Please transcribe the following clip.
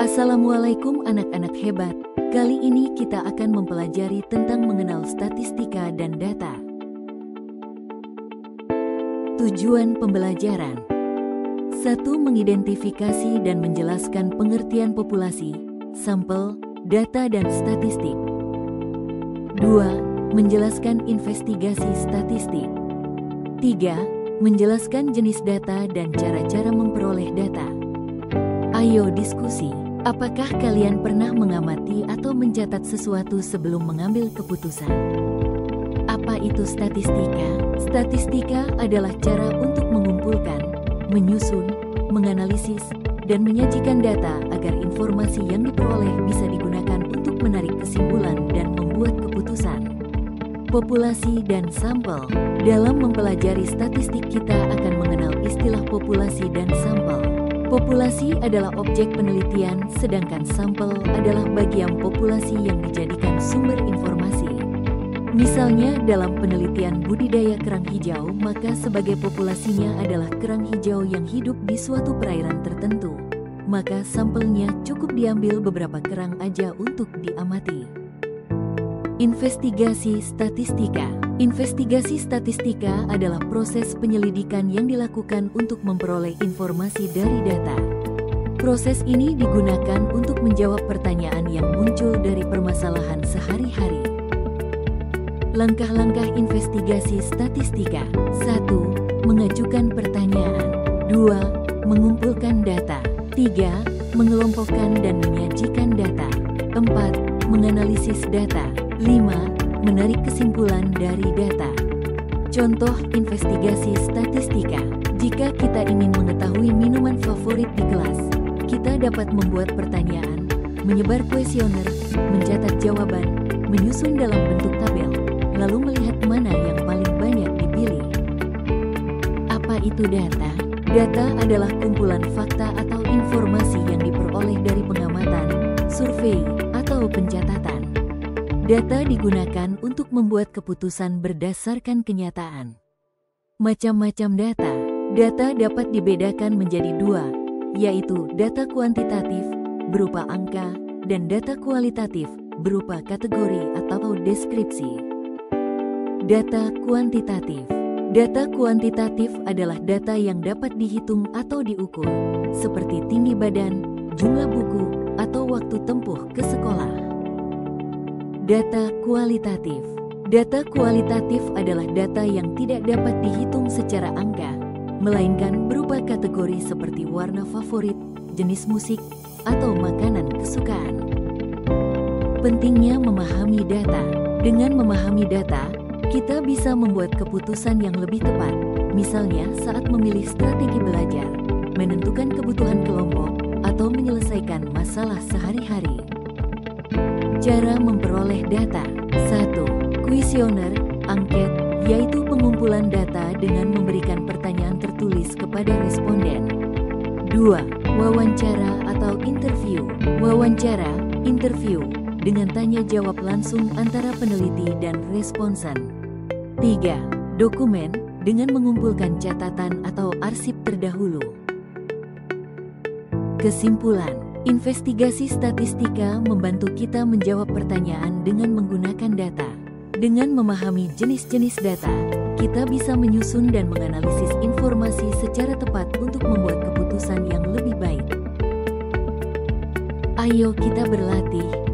Assalamualaikum anak-anak hebat. Kali ini kita akan mempelajari tentang mengenal statistika dan data. Tujuan pembelajaran: 1. Mengidentifikasi dan menjelaskan pengertian populasi, sampel, data dan statistik. 2. Menjelaskan investigasi statistik. 3. Menjelaskan jenis data dan cara-cara memperoleh data. Ayo diskusi. Apakah kalian pernah mengamati atau mencatat sesuatu sebelum mengambil keputusan? Apa itu statistika? Statistika adalah cara untuk mengumpulkan, menyusun, menganalisis, dan menyajikan data agar informasi yang diperoleh bisa digunakan untuk menarik kesimpulan dan membuat keputusan. Populasi dan sampel. Dalam mempelajari statistik kita akan mengenal istilah populasi dan sampel. Populasi adalah objek penelitian, sedangkan sampel adalah bagian populasi yang dijadikan sumber informasi. Misalnya dalam penelitian budidaya kerang hijau, maka sebagai populasinya adalah kerang hijau yang hidup di suatu perairan tertentu. Maka sampelnya cukup diambil beberapa kerang aja untuk diamati. Investigasi statistika. Investigasi statistika adalah proses penyelidikan yang dilakukan untuk memperoleh informasi dari data. Proses ini digunakan untuk menjawab pertanyaan yang muncul dari permasalahan sehari-hari. Langkah-langkah investigasi statistika. 1. Mengajukan pertanyaan. 2. Mengumpulkan data. 3. Mengelompokkan dan menyajikan data. 4. Menganalisis data. 5. Menarik kesimpulan dari data. Contoh investigasi statistika. Jika kita ingin mengetahui minuman favorit di kelas, kita dapat membuat pertanyaan, menyebar kuesioner, mencatat jawaban, menyusun dalam bentuk tabel, lalu melihat mana yang paling banyak dipilih. Apa itu data? Data adalah kumpulan fakta atau informasi yang diperoleh dari pengamatan, survei, atau pencatatan. Data digunakan untuk membuat keputusan berdasarkan kenyataan. Macam-macam data. Data dapat dibedakan menjadi dua, yaitu data kuantitatif berupa angka dan data kualitatif berupa kategori atau deskripsi. Data kuantitatif. Data kuantitatif adalah data yang dapat dihitung atau diukur, seperti tinggi badan, jumlah buku, atau waktu tempuh ke sekolah. Data kualitatif. Data kualitatif adalah data yang tidak dapat dihitung secara angka, melainkan berupa kategori seperti warna favorit, jenis musik, atau makanan kesukaan. Pentingnya memahami data. Dengan memahami data, kita bisa membuat keputusan yang lebih tepat, misalnya saat memilih strategi belajar, menentukan kebutuhan kelompok, atau menyelesaikan masalah sehari-hari. Cara memperoleh data. 1. Kuesioner, angket, yaitu pengumpulan data dengan memberikan pertanyaan tertulis kepada responden. 2. Wawancara atau interview. Wawancara, interview, dengan tanya jawab langsung antara peneliti dan responsen. 3. Dokumen, dengan mengumpulkan catatan atau arsip terdahulu. Kesimpulan. Investigasi statistika membantu kita menjawab pertanyaan dengan menggunakan data. Dengan memahami jenis-jenis data, kita bisa menyusun dan menganalisis informasi secara tepat untuk membuat keputusan yang lebih baik. Ayo kita berlatih.